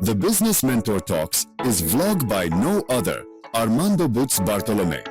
The Business Mentor Talks is vlogged by no other, Armando Butz Bartolome,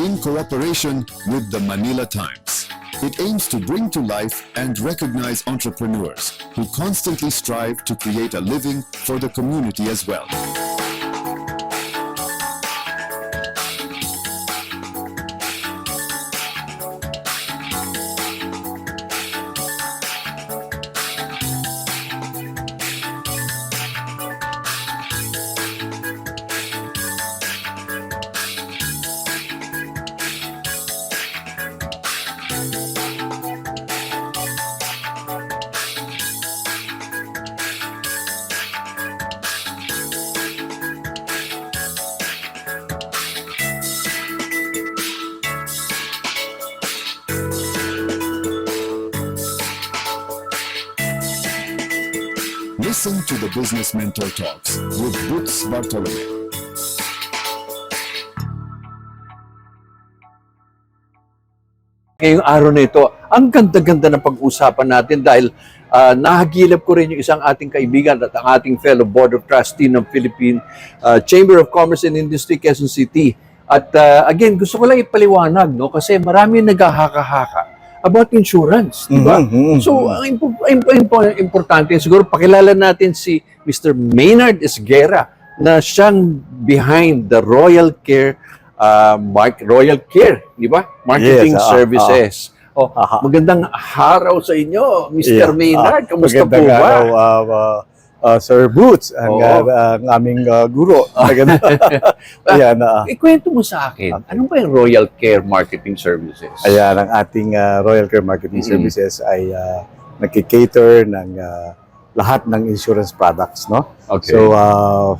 in cooperation with the Manila Times. It aims to bring to life and recognize entrepreneurs who constantly strive to create a living for the community as well. Listen to the Business Mentor Talks with Butz Bartolome. Ngayong araw na ito, ang ganda-ganda ng pag-usapan natin dahil nahagilap ko rin yung isang ating kaibigan at ang ating fellow Board of Trustee ng Philippine Chamber of Commerce and Industry, Quezon City. At again, gusto ko lang ipaliwanag, no? Kasi marami naghahaka-haka about insurance, di ba? So, ang importante, siguro pakilala natin si Mr. Maynard Esguerra na siyang behind the Royal Care, di ba? Marketing Services. Magandang araw sa inyo, Mr. Maynard. Kamusta po ba? Araw, Sir Butz, ang aming guro. Ayan, Ikwento mo sa akin, ano ba yung Royal Care Marketing Services? ayan, ang ating Royal Care Marketing Services ay nagki-cater ng lahat ng insurance products, no? Okay. So,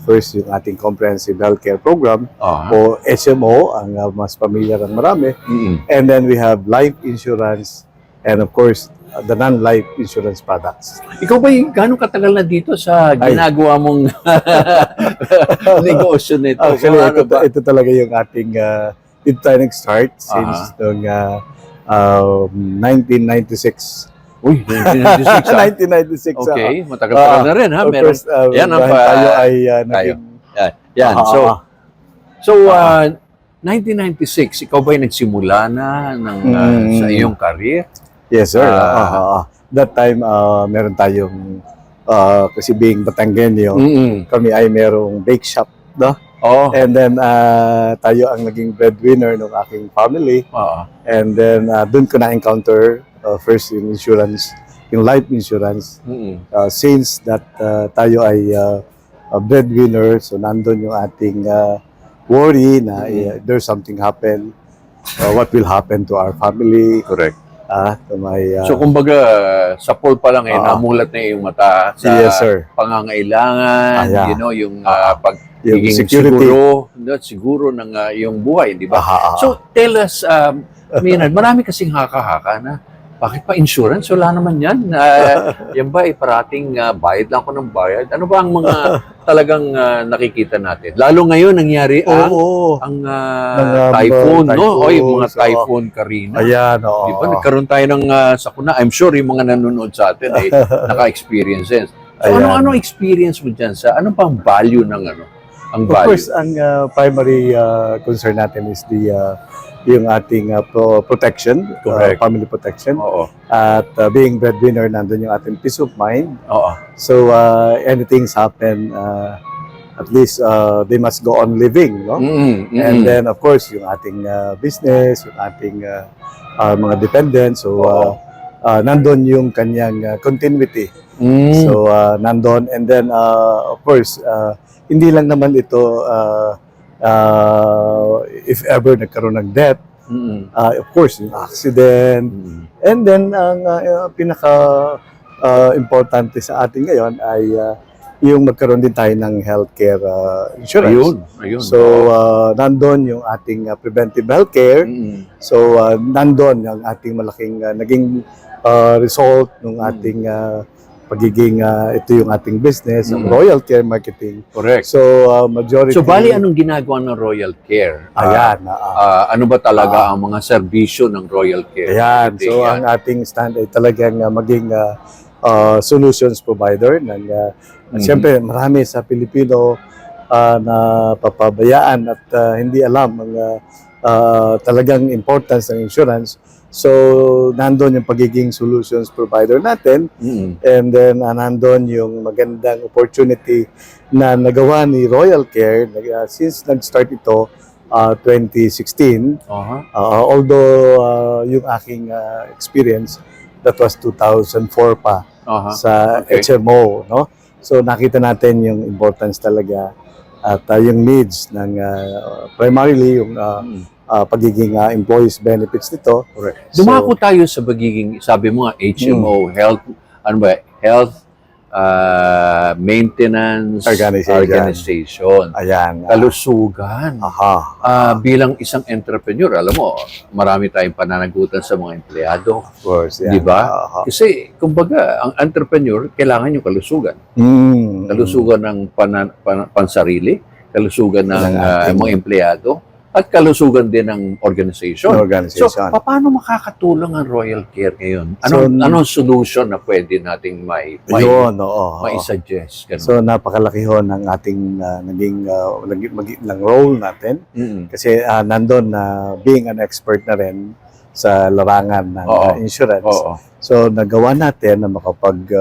first, yung ating comprehensive healthcare program o HMO, ang mas familiar ng marami. And then we have life insurance and of course, the non-life insurance products. Ikaw ba gano'ng katagal na dito sa ginagawa mong negosyo nito? Actually, ito talaga yung ating dito tayo nag-start since noong 1996. Uy, 1996 1996. Okay, matagal-tagal na rin ha. Of course, yan ang tayo ay naging... Yan. So 1996, ikaw ba ay nagsimula na sa iyong career? Yes, sir. That time, meron tayong, kasi being Batanggenyo, kami ay merong bake shop, no? And then, tayo ang naging breadwinner ng aking family. And then, dun ko na-encounter, first yung insurance, yung life insurance. Since that tayo ay breadwinner, so nandun yung ating worry na there's something happen, what will happen to our family. Correct. So kumbaga sa poll pa lang namulat na yung mata sa pangangailangan, yung pagiging siguro ng iyong buhay, di ba? So tell us, Maynard, marami kasing haka-haka na bakit pa insurance? Wala naman yan. Yan ba parating bayad lang ako ng bayad? Ano ba ang mga talagang nakikita natin? Lalo ngayon nangyari ang typhoon, no? Yung mga typhoon Karina. Ayan, Di ba? Nagkaroon tayo ng sakuna. I'm sure yung mga nanonood sa atin ay naka-experiences. So ano experience mo dyan? Anong pang value ng ang value? Of course, ang primary concern natin is yung ating protection, family protection. At being breadwinner, nandun yung ating peace of mind. So, anything's happen, at least they must go on living, no? And then, of course, yung ating business, yung ating mga dependents. So, nandun yung kanyang continuity. So, nandun. And then, of course, hindi lang naman ito if ever nagkaroon ng death, of course, yung accident. And then, ang pinaka-importante sa atin ngayon ay yung magkaroon din tayo ng healthcare insurance. Ayun. So, nandun yung ating preventive healthcare. So, nandun yung ating malaking naging result ng ating pagiging ito yung ating business, ang Royal Care Marketing. Correct. So, majority... So, bali anong ginagawa ng Royal Care? Ayan. Ano ba talaga ang mga serbisyo ng Royal Care? Ayan. So, ang ating stand ay talagang maging solutions provider. Siyempre, marami sa Pilipino na papabayaan at hindi alam ang talagang importance ng insurance. So, nandun yung pagiging solutions provider natin. And then, nandun yung magandang opportunity na nagawa ni Royal Care since nag-start ito 2016. Although yung aking experience, that was 2004 pa sa HMO. No? So, nakita natin yung importance talaga at yung needs ng primarily yung pagiging employees benefits nito. Correct. Dumako tayo sa pagiging, sabi mo nga, HMO, health, ano ba, health maintenance organization. Ayan. Kalusugan. Bilang isang entrepreneur, alam mo, marami tayong pananagutan sa mga empleyado. Of course. Di ba? Kasi, kumbaga, ang entrepreneur, kailangan yung kalusugan. Kalusugan ng pansarili, kalusugan ng mga empleyado, at kalusugan din ng organization. So, paano makakatulong ang Royal Care ngayon? Anong solution na pwede nating mai-suggest? So, napakalaki ho ng ating naging role natin. Kasi nandun na being an expert na rin sa larangan ng insurance. So, nagawa natin na makapag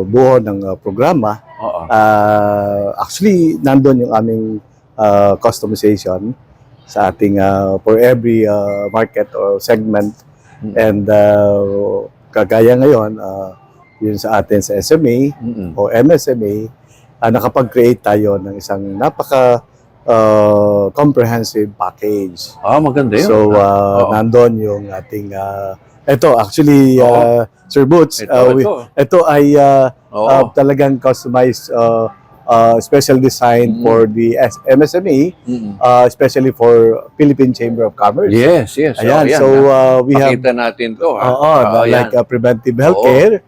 buo ng programa. Actually, nandun yung aming customization sa ating for every market or segment. And kagaya ngayon, yun sa atin sa SMA o MSMA, nakapag-create tayo ng isang napaka comprehensive package. Maganda yun. So, nandun yung ating ito, actually, Sir Boots, ito ay talagang customized, special design for the MSME, especially for Philippine Chamber of Commerce. Yes. Ayan, so we have... Pakita natin to. Like preventive healthcare,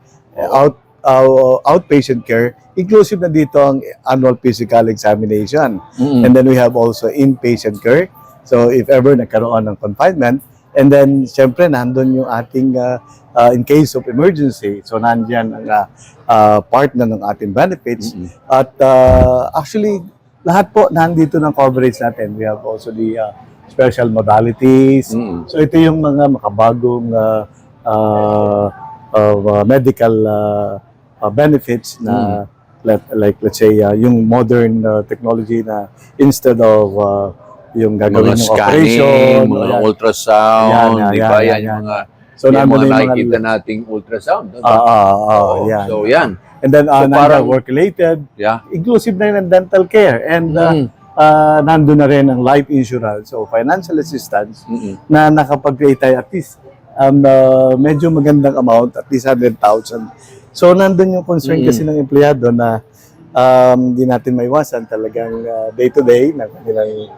outpatient care, inclusive na dito ang annual physical examination. And then we have also inpatient care. So if ever nagkaroon ng confinement, and then, siyempre, nandun yung ating in case of emergency. So, nandyan ang part na ng ating benefits. At actually, lahat po nandito ng coverage natin. We have also the special modalities. So, ito yung mga makabagong medical benefits na let's say, yung modern technology na instead of yung gagawin ng operation, mga ultrasound, di ba? Yan yung mga, so, yung mga nakikita nating ultrasound. So, yan. And then, parang work-related, inclusive na yun ng dental care. And nandun na rin ang life insurance, so financial assistance, na nakapag-create tayo at least medyo magandang amount, at least 100,000. So, nandun yung concern kasi ng empleyado na hindi natin maiwasan talagang day-to-day ng kanilang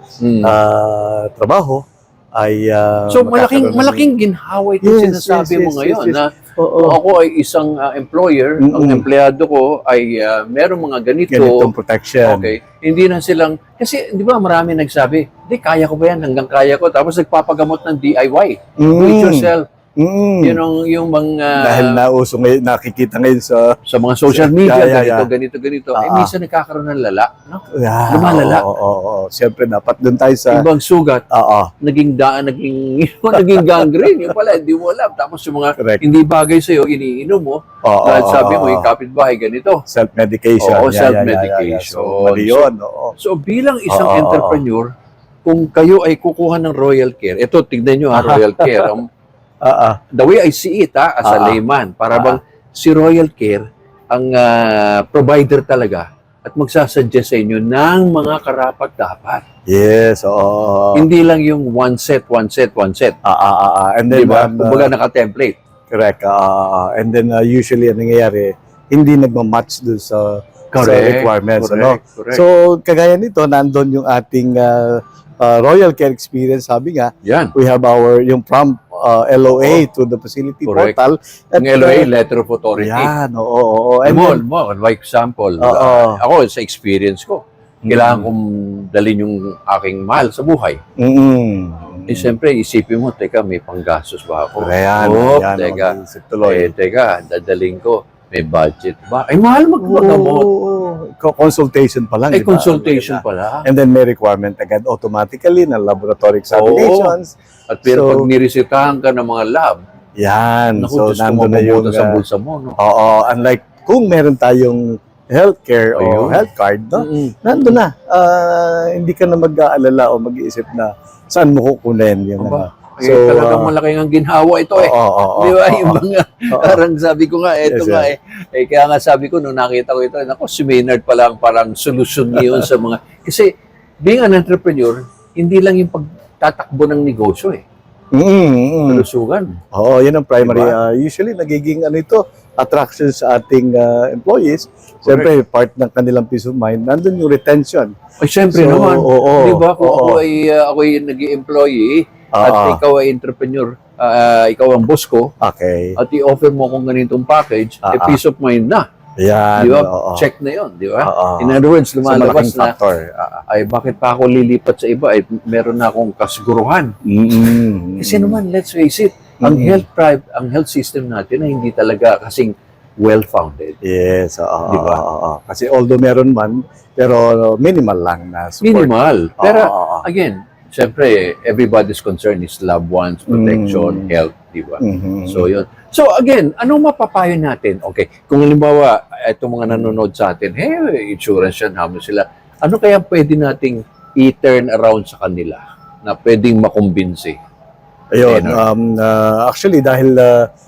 trabaho ay so malaking ginhawa ito sinasabi mo ngayon na ako ay isang employer, ang empleyado ko ay merong mga ganitong protection. Okay. Hindi na silang, kasi di ba marami nagsabi, di kaya ko ba yan, hanggang kaya ko, tapos nagpapagamot ng DIY, do it yourself. Yun yung mga... Dahil nauso ngayon, nakikita ngayon sa mga social media, ganito. Minsan nagkakaroon ng lala, no? Lumalala. Siyempre, dapat doon tayo sa... Ibang sugat, naging gangrene. Yung pala, hindi mo alam. Tapos yung mga hindi bagay sa'yo, iniinom mo. Dahil sabi mo, yung kapitbahay, ganito. Self-medication. Self-medication. So, mali yun. So, bilang isang entrepreneur, kung kayo ay kukuha ng Royal Care, ito, tignan nyo Royal Care, the way I see it, as a layman, para bang si Royal Care ang provider talaga at magsasuggest sa inyo ng mga karapat-dapat. Yes, Hindi lang yung one set. And then, diba? Kumbaga naka-template. Correct. And then, usually, ang nangyayari, hindi nagmamatch dun sa requirements. Correct. So, kagaya nito, nandun yung ating Royal Care experience, sabi nga, we have yung from LOA to the facility portal. Ang LOA, letter of authority. Yan, And like example, ako sa experience ko, kailangan kong dalhin yung aking mahal sa buhay. Eh, siyempre, isipin mo, teka, may panggastos ba ako? Ayan, Oh, ayan, teka. mag-isip tuloy. Teka, dadaling ko. May budget ba? Ay, mahal magpagamot. Consultation pa lang. Ay, di ba? consultation pala. And then may requirement agad automatically ng laboratory examinations. At pero So, pag niresetahan ka ng mga lab, Yan. naku, So, Diyos ko, nandun na yung... mabubuta sa bulsa mo, no? Oo, unlike kung meron tayong healthcare Ayun. o health card, no? Mm-mm. Nandun na. Hindi ka na mag-aalala o mag-iisip na saan mo kukunin yung Aba, So, talagang malaki ang ginhawa ito eh. Oo, Di ba? Yung mga, Oo. parang sabi ko nga, eto Yes, nga eh. Kaya nga sabi ko, nung nakita ko ito, naku, si Maynard pala ang parang solusyon niyon sa mga, kasi being an entrepreneur, hindi lang yung pagtatakbo ng negosyo eh. Kalusugan. Oo, yun ang primary. Diba? Usually, nagiging ito, attraction sa ating employees. Siyempre, part ng kanilang peace of mind, nandun yung retention. Ay, syempre So, naman. oo, Di ba? Kung oo. ako ay nag-employee at Oo. ikaw ay entrepreneur, ikaw ang boss ko, Okay. at i-offer mo akong ganitong package, peace of mind na. Yan. Di ba? oo. Check na yon, di ba? Oo. In other words, So, lumalabas malaking na, factor. ay bakit pa ako lilipat sa iba? Ay meron na akong kasiguruhan. Kasi naman, let's face it, ang health system natin ay hindi talaga kasing well-founded. Yes, oo. Di ba? oo. Kasi although meron man, pero minimal lang na support. Minimal. Pero Oo. again, syempre, everybody's concern is loved ones, protection, health, di ba? Mhm. So, yun. So, again, anong mapapayo natin? Okay, kung halimbawa, itong mga nanonood sa atin, hey, insurance yan, hamon sila. Ano kaya pwede nating i-turn around sa kanila na pwedeng makumbinsi? Ayun, Ayun, actually dahil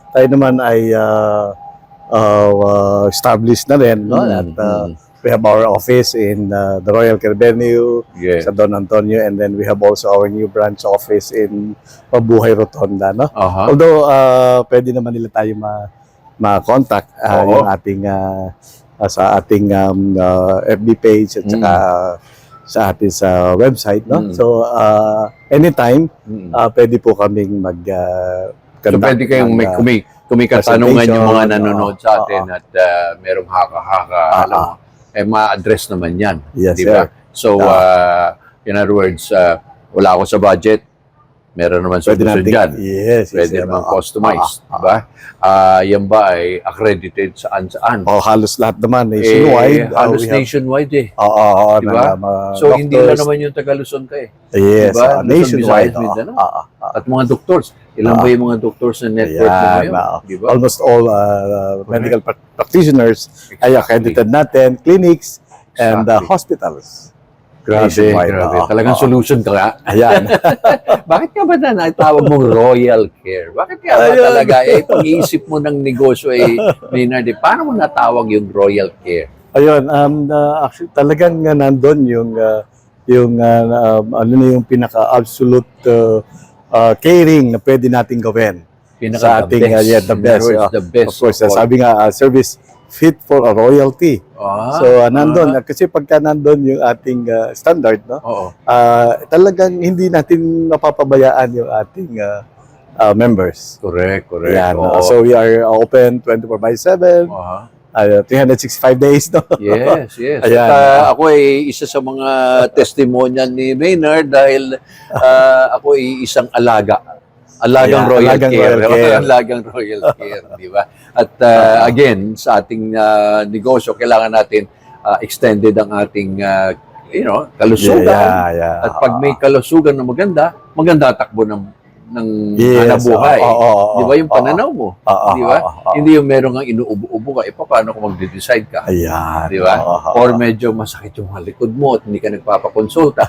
tayo naman ay established na rin, no? At we have our office in the Royal Carbenio, Yeah. sa Don Antonio, and then we have also our new branch office in Mabuhay Rotonda, no? Aha. Although pwede naman nila tayo ma-contact Oo. yung ating sa ating FB page at saka sa ating sa website, no? So anytime pwede po kaming So, pwede kayong kung may katanungan yung mga nanonood sa atin at merong haka-haka, alam mo, ma-address naman yan. Yes, Di ba? sir. So, in other words, wala ako sa budget, meron naman Pwede solution natin, dyan. yes, Pwede yes, naman customized. Di ba? Yan ba ay accredited saan-saan? halos lahat naman nationwide. Halos we have- nationwide eh. Oo, Diba? So, hindi lang naman yung Taga-Luzon ka eh. Yes, Diba? Luzon, nationwide. Visayas, Mindanao. oo. At mga doctors, ilan ba yung mga doctors na network mo Ayan, ngayon? oo. Di ba? Almost all medical practitioners ay accredited natin, clinics, and Exactly. hospitals. Grabe, Nationwide, grabe. oo. Talagang solution ka nga. Ayan. Bakit ka ba na natawag mong Royal Care? Bakit ka ba Ayun. talaga, pag-iisip mo ng negosyo Maynard, paano mo natawag yung Royal Care? Ayun, actually talagang nandun yung ano na yung pinaka-absolute caring na pwede nating gawin. Sa ating, the best. The best. Of course, of all. sabi nga, service fit for a royalty. So, nandun. Ah. Kasi pagka nandun yung ating standard, no? Oo. Talagang hindi natin mapapabayaan yung ating members. Correct, correct. Yan. Oo. So, we are open 24/7, Aha. 365 days, no? Yes, yes. Ayan. At ako ay isa sa mga testimonial ni Maynard dahil ako ay isang Alagang Ayan, Royal alagang Care. Royal Care. Alagang Royal Care, di ba? At again, sa ating negosyo, kailangan natin extended ang ating kalusugan. Yeah. At pag may kalusugan na maganda takbo ng Yes, hanabuhay. oo, Di ba yung pananaw mo? Di ba? Oo. Hindi yung meron kang inuubo-ubo ka, paano kung magde-decide ka? Ayan. Di ba? Oo. Or medyo masakit yung likod mo at hindi ka nagpapakonsulta.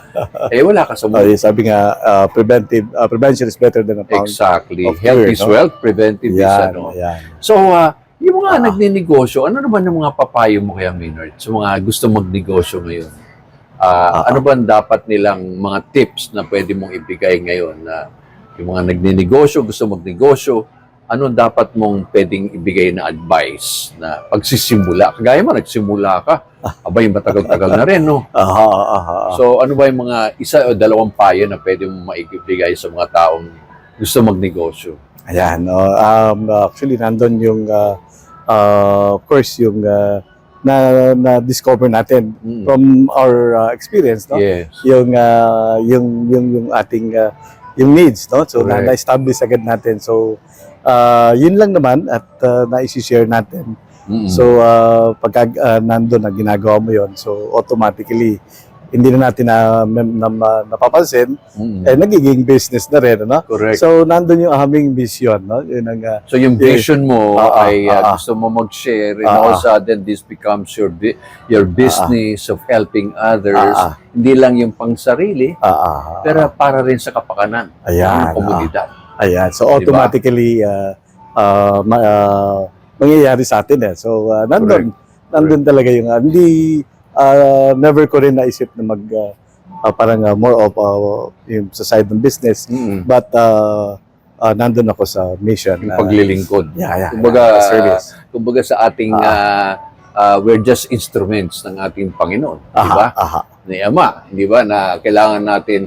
Wala ka sa mundo. Sabi nga, prevention is better than a pound. Exactly. of Health fear, is no? wealth, preventive is Yan, ano. yan. So, yung mga nagninegosyo, ano naman ang mga papayo mo kaya, Maynard? Sa mga gusto magnegosyo ngayon? Ano ba ang dapat nilang mga tips na pwede mong ibigay ngayon na yung mga nagninegosyo, gusto magnegosyo, ano dapat mong pwedeng ibigay na advice na pagsisimula? Kagaya mo, nagsimula ka. Abay, matagal-tagal na rin, no? So, ano ba yung mga isa o dalawang payo na pwede mong maibigay sa mga taong gusto magnegosyo? Ayan. Actually, nandun yung, of course, yung na-discover natin from our experience, no? Yes. Yung ating yung needs, no? So, Correct. na-establish agad natin. So, yun lang naman at na-share natin. So, pagka nandun na ginagawa mo yon, so automatically, hindi na natin napapansin, nagiging business na rin, no? Correct. So, nandun yung aming vision, no? Yun ang, So yung vision mo ay gusto mo mag-share and all of a sudden this becomes your business of helping others. Hindi lang yung pang-sarili, pero para rin sa kapakanan ng komunidad. Ayan. So, automatically, mangyayari sa atin eh. So, nandun talaga yung, never ko rin naisip na parang more of yung sa side ng business. But, nandun ako sa mission. Yung paglilingkod. Service. Kumbaga sa ating, we're just instruments ng ating Panginoon. Di ba? Ni Ama. Di ba? Na kailangan natin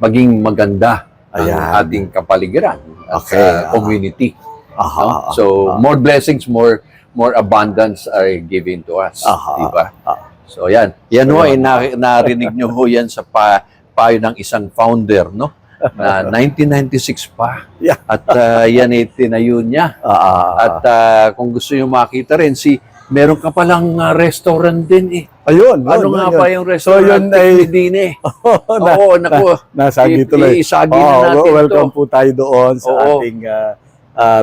maging maganda ang ating kapaligiran at community. No? So, more blessings, more abundance are given to us. Diba? So, yan. Yan ho, ay narinig nyo ho yan sa payo ng isang founder, no? Na 1996 pa. At yan ay tinayo niya. At kung gusto nyo makita rin, meron ka palang restaurant din eh. Ayun. Ano nga pa yung restaurant? So, yun din eh. Oo, naku. Nasagi tuloy. Isagi na natin welcome po tayo doon sa ating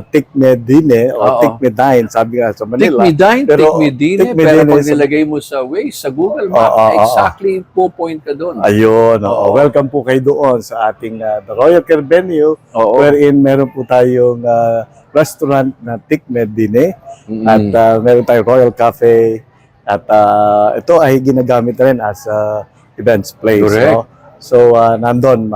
Tikme Dine o Tikme Dine, sabi nga sa Manila. Tikme Dine, Tikme Dine, pero pag nilagay mo sa Waze, sa Google Maps, exactly po point ka doon. Ayun, welcome po kayo doon sa ating The Royal Care Venue, wherein meron po tayong restaurant na Tikme Dine, at meron tayong Royal Cafe, at ito ay ginagamit rin as events place. Correct. No? So, nandun,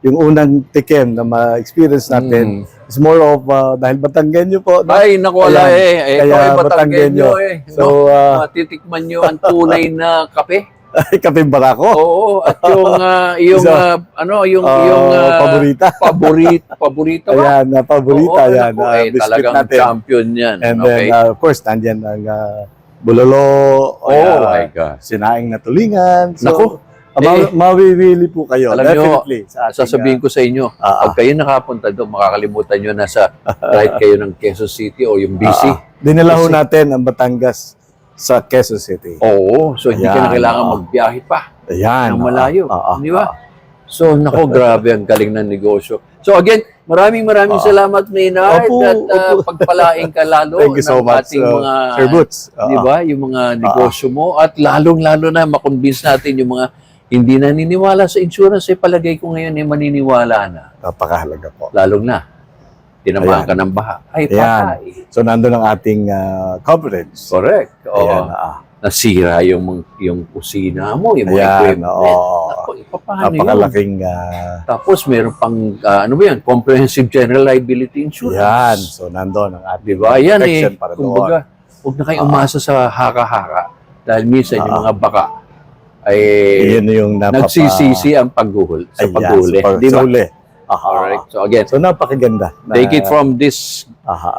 yung unang tikim na ma-experience natin is more of, dahil Batanggenyo po. Ay, naku, wala eh. Ito ay Batanggenyo eh. So, matitikman nyo ang tunay na kape. Kape Barako. Oo, at yung paborita. Paborito ba? Ayan, paborita yan. Biscuit talagang natin. Champion yan. And then, of course, nandyan ang bulalo. My God. Sinaing na tulingan. So, naku. Mawiwili po kayo. Alam definitely. Nyo, sasabihin ko sa inyo, pag kayo nakapunta doon, makakalimutan nyo na sa right kayo ng Quezon City o yung BC. Dinala ho natin ang Batangas sa Quezon City. Oo, so hindi ka na kailangan magbiyahe pa. Ayan. Ng malayo. Di ba? So, nako, grabe ang galing ng negosyo. So again, maraming salamat, Maynard, at pagpalaing ka lalo Thank you so ng much, ating mga, Sir Boots. Di ba, yung mga negosyo mo, at lalong-lalo na makonvince natin yung mga hindi naniniwala sa insurance, palagay ko ngayon maniniwala na. Napakahalaga po. Lalong na. Tinamaan ka ng baha. Ay, patay. So, nandun ang ating coverage. Correct. Ayan, nasira yung kusina mo, yung mga equipment. Naku, paano napakalaking... Tapos, meron pang, comprehensive general liability insurance. Yan. So, nandun ang ating diba? Yan protection para doon. Kumbaga, huwag na kayo umasa sa haka-haka. Dahil minsan yung mga baka ay yun yung nagsisisi ang pagguhol sa paghuli. Di ba? Alright. So again, napakaganda. Take it from this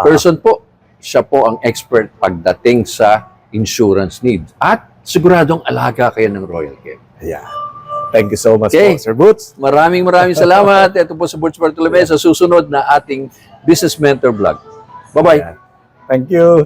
person po. Siya po ang expert pagdating sa insurance needs. At siguradong alaga kayo ng Royal Care. Yeah. Thank you so much po, Sir Boots. Maraming salamat. Ito po sa Boots Bartolome sa susunod na ating Business Mentor Vlog. Bye-bye. Thank you.